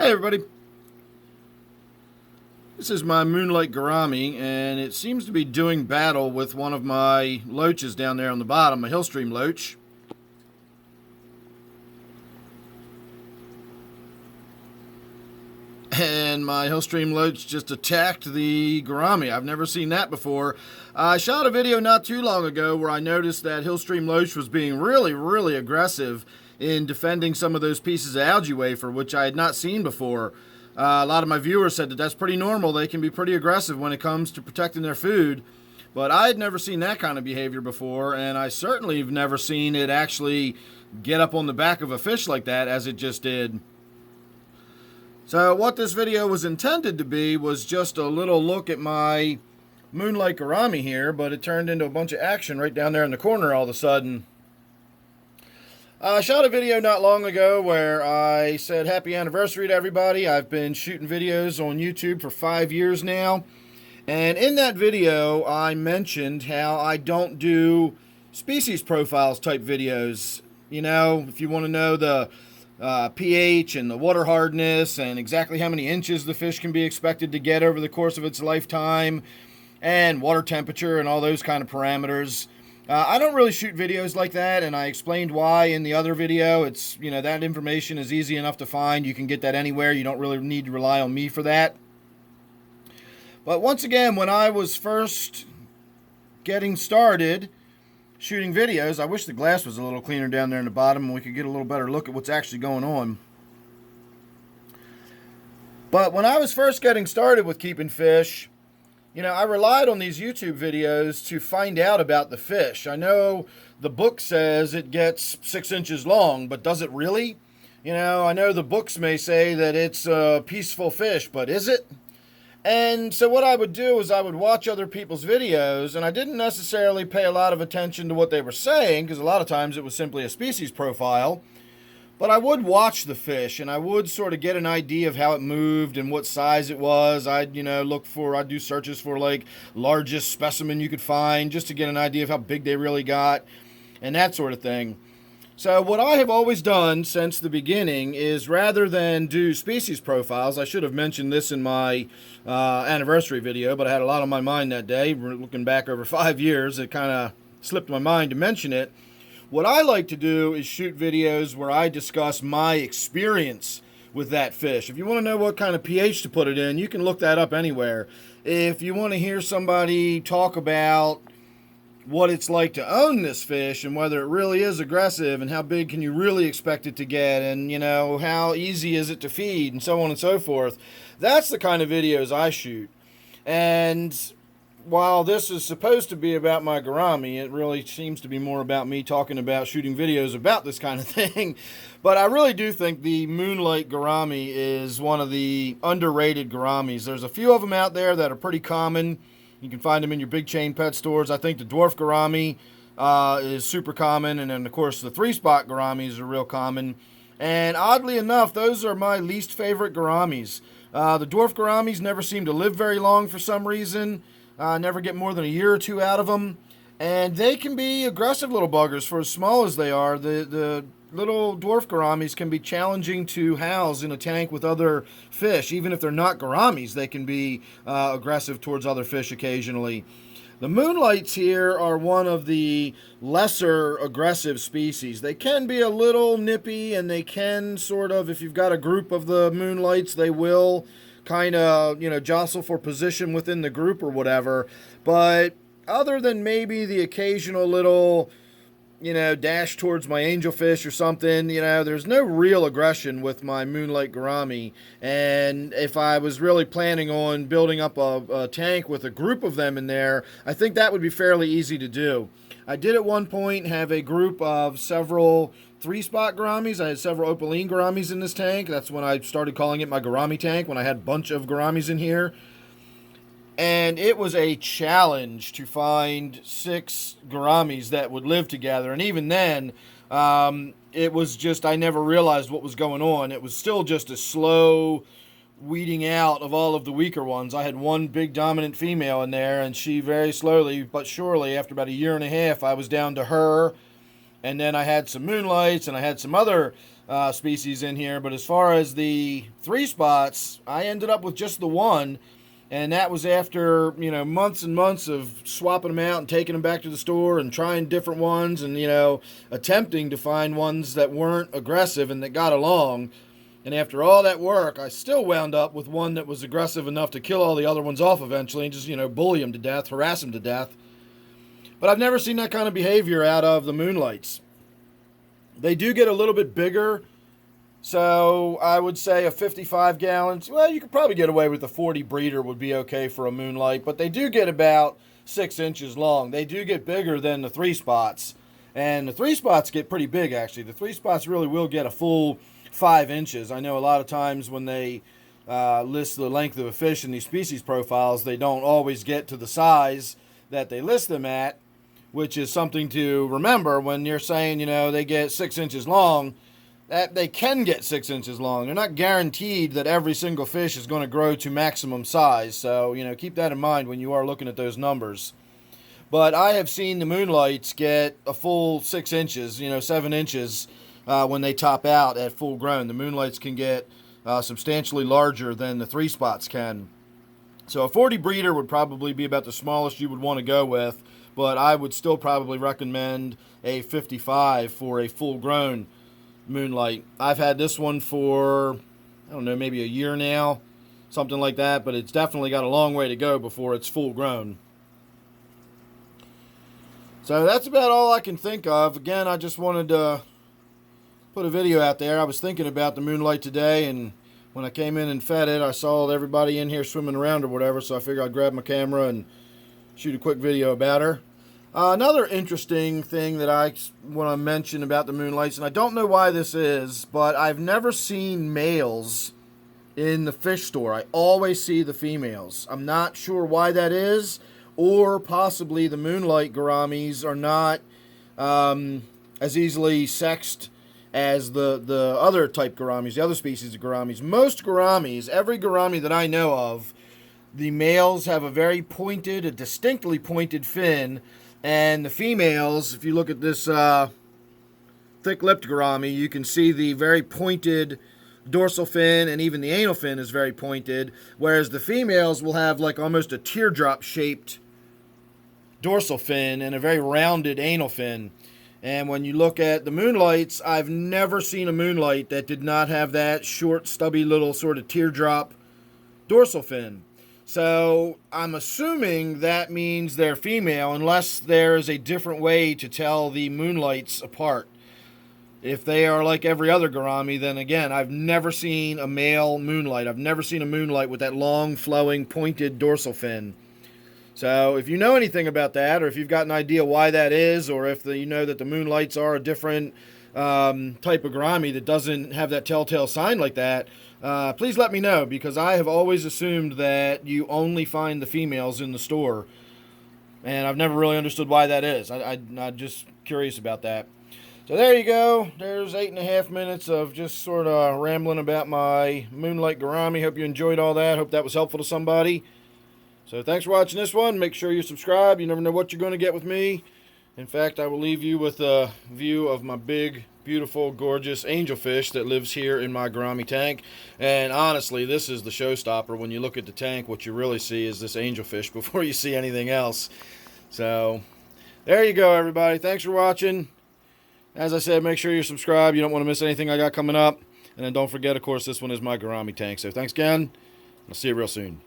Hey everybody, this is my Moonlight Gourami, and it seems to be doing battle with one of my loaches down there on the bottom, a hillstream loach. And my hillstream loach just attacked the gourami. I've never seen that before. I shot a video not too long ago where I noticed that hillstream loach was being really aggressive in defending some of those pieces of algae wafer, which I had not seen before. A lot of my viewers said that that's pretty normal. They can be pretty aggressive when it comes to protecting their food. But I had never seen that kind of behavior before, and I certainly have never seen it actually get up on the back of a fish like that, as it just did. So what this video was intended to be was just a little look at my Moonlight Gourami here, but it turned into a bunch of action right down there in the corner all of a sudden. I shot a video not long ago where I said happy anniversary to everybody. I've been shooting videos on YouTube for 5 years now. And in that video, I mentioned how I don't do species profiles type videos. You know, if you want to know the pH and the water hardness and exactly how many inches the fish can be expected to get over the course of its lifetime and water temperature and all those kind of parameters. I don't really shoot videos like that, and I explained why in the other video. It's, you know, that information is easy enough to find. You can get that anywhere. You don't really need to rely on me for that. But once again, when I was first getting started shooting videos, I wish the glass was a little cleaner down there in the bottom and we could get a little better look at what's actually going on. But when I was first getting started with keeping fish, you know, I relied on these YouTube videos to find out about the fish. I know the book says it gets 6 inches long, but does it really? You know, I know the books may say that it's a peaceful fish, but is it? And so what I would do is I would watch other people's videos, and I didn't necessarily pay a lot of attention to what they were saying, because a lot of times it was simply a species profile. But I would watch the fish, and I would sort of get an idea of how it moved and what size it was. I'd, you know, I'd do searches for, like, largest specimen you could find, just to get an idea of how big they really got, and that sort of thing. So what I have always done since the beginning is, rather than do species profiles, I should have mentioned this in my anniversary video, but I had a lot on my mind that day. Looking back over 5 years, it kind of slipped my mind to mention it. What I like to do is shoot videos where I discuss my experience with that fish. If you want to know what kind of pH to put it in, you can look that up anywhere. If you want to hear somebody talk about what it's like to own this fish and whether it really is aggressive and how big can you really expect it to get and, you know, how easy is it to feed and so on and so forth, that's the kind of videos I shoot. And while this is supposed to be about my gourami, it really seems to be more about me talking about shooting videos about this kind of thing. But I really do think the Moonlight Gourami is one of the underrated gouramis. There's a few of them out there that are pretty common. You can find them in your big chain pet stores. I think the dwarf gourami is super common, and then of course the 3-spot gouramis are real common. And oddly enough, those are my least favorite gouramis. The dwarf gouramis never seem to live very long for some reason. Never get more than a year or two out of them, and they can be aggressive little buggers for as small as they are. The little dwarf gouramis can be challenging to house in a tank with other fish. Even if they're not gouramis, they can be aggressive towards other fish occasionally. The moonlights here are one of the lesser aggressive species. They can be a little nippy, and they can sort of, if you've got a group of the moonlights, they will kind of, you know, jostle for position within the group or whatever. But other than maybe the occasional little, you know, dash towards my angelfish or something, you know, there's no real aggression with my Moonlight Gourami. And if I was really planning on building up a tank with a group of them in there, I think that would be fairly easy to do. I did at one point have a group of several 3-spot gouramis. I had several opaline gouramis in this tank. That's when I started calling it my gourami tank, when I had a bunch of gouramis in here. And it was a challenge to find 6 gouramis that would live together. And even then, it was just, I never realized what was going on. It was still just a slow weeding out of all of the weaker ones. I had one big dominant female in there, and she very slowly but surely, after about a year and a half, I was down to her. And then I had some moonlights, and I had some other species in here. But as far as the 3 spots, I ended up with just the one. And that was after, months and months of swapping them out and taking them back to the store and trying different ones and, attempting to find ones that weren't aggressive and that got along. And after all that work, I still wound up with one that was aggressive enough to kill all the other ones off eventually and just, bully them to death, harass them to death. But I've never seen that kind of behavior out of the Moonlights. They do get a little bit bigger. So I would say a 55 gallons, well, you could probably get away with a 40 breeder would be okay for a Moonlight, but they do get about 6 inches long. They do get bigger than the 3 spots, and the 3 spots get pretty big, actually. The 3 spots really will get a full 5 inches. I know a lot of times when they list the length of a fish in these species profiles, they don't always get to the size that they list them at, which is something to remember when you're saying, they get 6 inches long. That they can get 6 inches long. They're not guaranteed that every single fish is going to grow to maximum size. So, keep that in mind when you are looking at those numbers. But I have seen the Moonlights get a full 6 inches, 7 inches when they top out at full grown. The Moonlights can get substantially larger than the 3 spots can. So a 40 breeder would probably be about the smallest you would want to go with. But I would still probably recommend a 55 for a full grown Moonlight. I've had this one for, I don't know, maybe a year now, something like that, but it's definitely got a long way to go before it's full grown. So that's about all I can think of. Again, I just wanted to put a video out there. I was thinking about the Moonlight today, and when I came in and fed it, I saw everybody in here swimming around or whatever, so I figured I'd grab my camera and shoot a quick video about her. Another interesting thing that I want to mention about the Moonlights, and I don't know why this is, but I've never seen males in the fish store. I always see the females. I'm not sure why that is, or possibly the Moonlight Gouramis are not as easily sexed as the other type gouramis, the other species of gouramis. Most gouramis, every gourami that I know of, the males have a very pointed, a distinctly pointed fin. And the females, if you look at this thick-lipped gourami, you can see the very pointed dorsal fin, and even the anal fin is very pointed, whereas the females will have like almost a teardrop-shaped dorsal fin and a very rounded anal fin. And when you look at the Moonlights, I've never seen a Moonlight that did not have that short, stubby little sort of teardrop dorsal fin. So I'm assuming that means they're female, unless there is a different way to tell the Moonlights apart. If they are like every other gourami, then again, I've never seen a male Moonlight. I've never seen a Moonlight with that long, flowing, pointed dorsal fin. So if you know anything about that, or if you've got an idea why that is, or if you know that the Moonlights are a different type of gourami that doesn't have that telltale sign like that, please let me know, because I have always assumed that you only find the females in the store, and I've never really understood why that is. I'm just curious about that. So there you go. There's 8.5 minutes of just sort of rambling about my Moonlight Gourami. Hope you enjoyed all that. Hope that was helpful to somebody. So thanks for watching this one. Make sure you subscribe. You never know what you're going to get with me. In fact, I will leave you with a view of my big, beautiful, gorgeous angelfish that lives here in my gourami tank. And honestly, this is the showstopper. When you look at the tank, what you really see is this angelfish before you see anything else. So there you go, everybody. Thanks for watching. As I said, make sure you're subscribed. You don't want to miss anything I got coming up. And then don't forget, of course, this one is my gourami tank. So thanks again. I'll see you real soon.